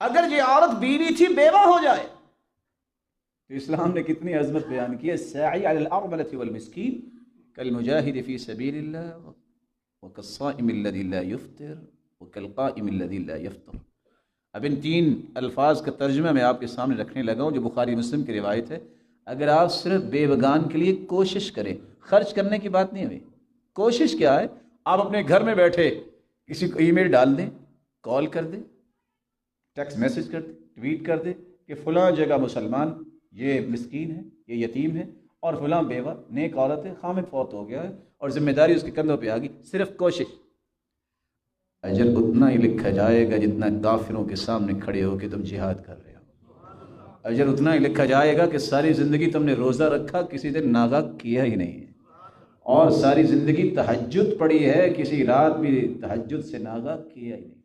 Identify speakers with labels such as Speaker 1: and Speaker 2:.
Speaker 1: अगर ये औरत बीवी थी बेवा हो जाए तो इस्लाम ने कितनी अजमत बयान की है। साई अलल अरमलति वल मिस्कीन कल मुजाहिद फी सबीलिल्लाह व कस्साइम अल्लज़ी ला युफ्तिर व कल क़ाइम अल्लज़ी ला यफ्तिर। अब इन तीन अल्फाज का तर्जुमा मैं आपके सामने रखने लगा हूँ जो बुखारी मुस्लिम की रिवायत है। अगर आप सिर्फ बेवगान के लिए कोशिश करें, खर्च करने की बात नहीं हुई, कोशिश क्या है, आप अपने घर में बैठे किसी को ईमेल डाल दें, कॉल कर दें, टेक्स्ट मैसेज कर दें, ट्वीट कर दें कि फ़लाँ जगह मुसलमान ये मिस्कीन है, ये यतीम है और फ़लाँ बेवा नेक औरत है, खामिद फौत हो गया है और ज़िम्मेदारी उसके कंधों पे आ गई। सिर्फ कोशिश, अजर उतना ही लिखा जाएगा जितना काफिरों के सामने खड़े होकर तुम जिहाद कर रहे हो। अजर उतना ही लिखा जाएगा कि सारी ज़िंदगी तुमने रोज़ा रखा, किसी दिन नागा किया ही नहीं है, और सारी ज़िंदगी तहज्जुद पड़ी है, किसी रात भी तहज्जुद से नागा किया ही नहीं।